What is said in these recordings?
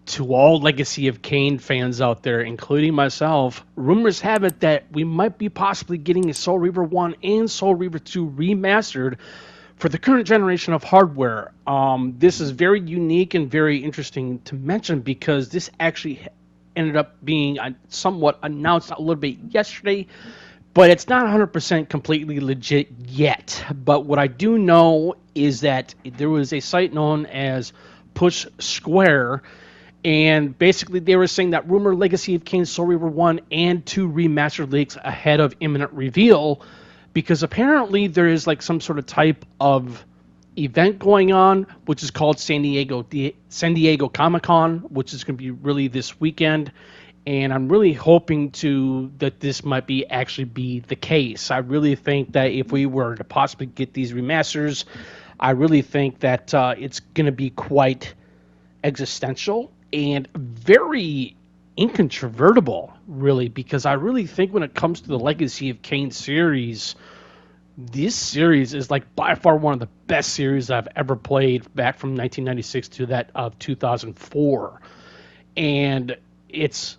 To all Legacy of Kain fans out there, including myself, rumors have it that we might be possibly getting a Soul Reaver 1 and Soul Reaver 2 remastered for the current generation of hardware. This is very unique and very interesting to mention because this actually ended up being somewhat announced a little bit yesterday, but it's not 100% completely legit yet. But what I do know is that there was a site known as Push Square, and basically they were saying that rumor Legacy of Kain Soul Reaver 1 and 2 remastered leaks ahead of imminent reveal, because apparently there is like some sort of type of event going on, which is called San Diego Comic-Con, which is going to be really this weekend. And I'm really hoping that this might actually be the case. I really think that if we were to possibly get these remasters, I really think that it's going to be quite existential and very incontrovertible, really, because I really think when it comes to the Legacy of Kain series, this series is like by far one of the best series I've ever played, back from 1996 to that of 2004. And it's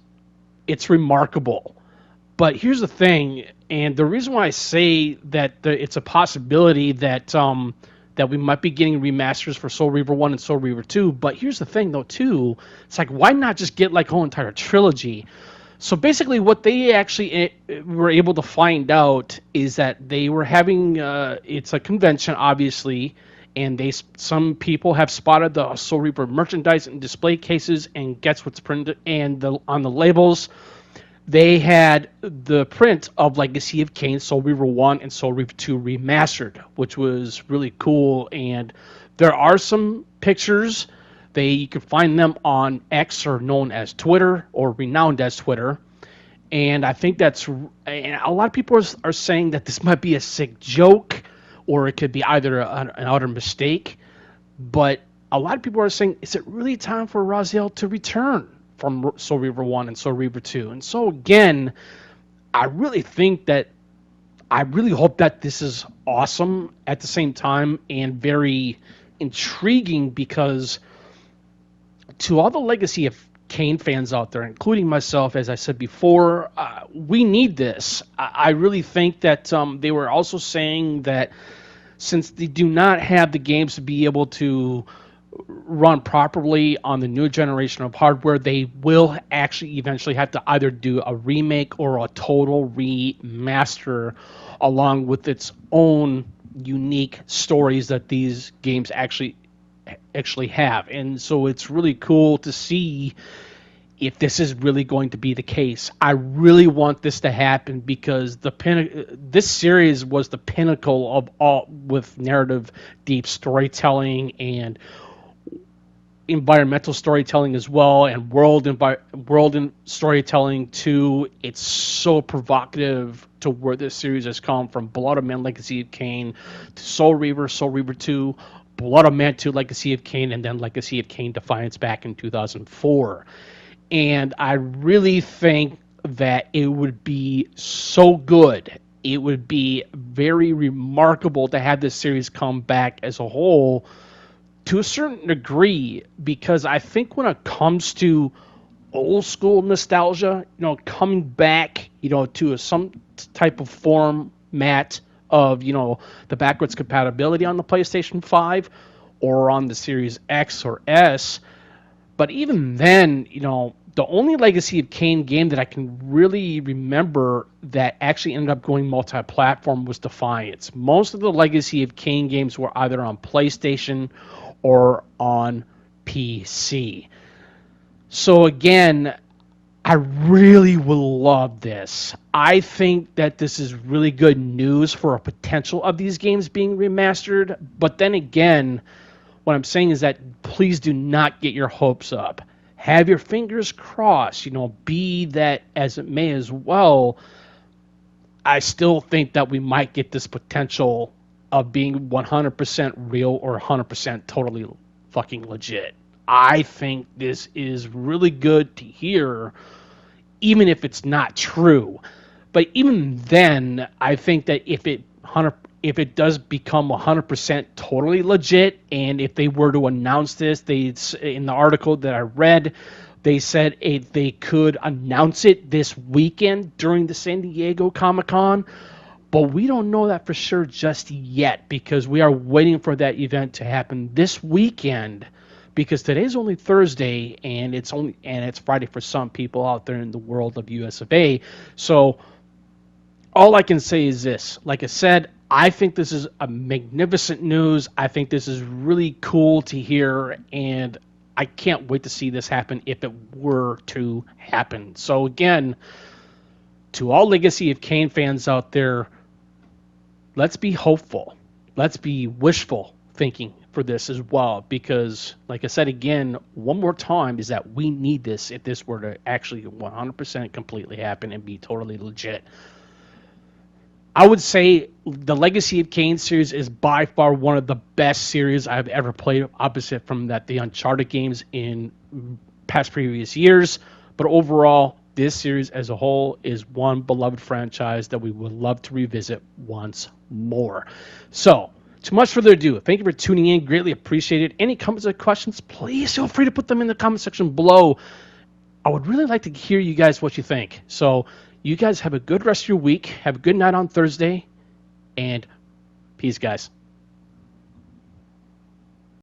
remarkable. But here's the thing, and the reason why I say that it's a possibility that that we might be getting remasters for Soul Reaver 1 and Soul Reaver 2, but here's the thing though too, it's like, why not just get like a whole entire trilogy? So basically what they actually were able to find out is that they were having, it's a convention obviously, and some people have spotted the Soul Reaver merchandise and display cases, and guess what's printed, and on the labels, they had the print of Legacy of Kain, Soul Reaver 1, and Soul Reaver 2 remastered, which was really cool. And there are some pictures. You can find them on X, or known as Twitter, or renowned as Twitter. And I think and a lot of people are saying that this might be a sick joke, or it could be either an utter mistake. But a lot of people are saying, is it really time for Raziel to return from Soul Reaver 1 and Soul Reaver 2? And so again, I really hope that this is awesome at the same time and very intriguing, because to all the Legacy of Kain fans out there, including myself, as I said before, we need this. I really think that they were also saying that since they do not have the games to be able to run properly on the new generation of hardware, they will actually eventually have to either do a remake or a total remaster, along with its own unique stories that these games actually have. And so it's really cool to see if this is really going to be the case. I really want this to happen, because this series was the pinnacle of all, with narrative deep storytelling and environmental storytelling as well, and world storytelling too. It's so provocative to where this series has come, from Blood of Man, Legacy of Kain, to Soul Reaver 2, Blood of Man 2, Legacy of Kain, and then Legacy of Kain Defiance back in 2004. And I really think that it would be so good. It would be very remarkable to have this series come back as a whole, to a certain degree, because I think when it comes to old school nostalgia, coming back, to some type of format of, the backwards compatibility on the PlayStation 5 or on the Series X or S. But even then, the only Legacy of Kain game that I can really remember that actually ended up going multi-platform was Defiance. Most of the Legacy of Kain games were either on PlayStation or on PC. So again, I really will love this. I think that this is really good news for a potential of these games being remastered. But then again, what I'm saying is that please do not get your hopes up. Have your fingers crossed, be that as it may as well. I still think that we might get this potential of being 100% real or 100% totally fucking legit. I think this is really good to hear, even if it's not true. But even then, I think that if it if it does become 100% totally legit, and if they were to announce this, in the article that I read, they said they could announce it this weekend during the San Diego Comic-Con, but we don't know that for sure just yet because we are waiting for that event to happen this weekend, because today's only Thursday and it's Friday for some people out there in the world of US of A. So all I can say is this. Like I said, I think this is a magnificent news. I think this is really cool to hear, and I can't wait to see this happen if it were to happen. So again, to all Legacy of Kain fans out there, let's be hopeful. Let's be wishful thinking for this as well, because like I said again, one more time, is that we need this if this were to actually 100% completely happen and be totally legit. I would say the Legacy of Kain series is by far one of the best series I've ever played, opposite from the Uncharted games in past previous years. But overall, this series as a whole is one beloved franchise that we would love to revisit once more. So, too much further ado, thank you for tuning in. Greatly appreciated. Any comments or questions, please feel free to put them in the comment section below. I would really like to hear you guys what you think. So, you guys have a good rest of your week. Have a good night on Thursday. And peace, guys.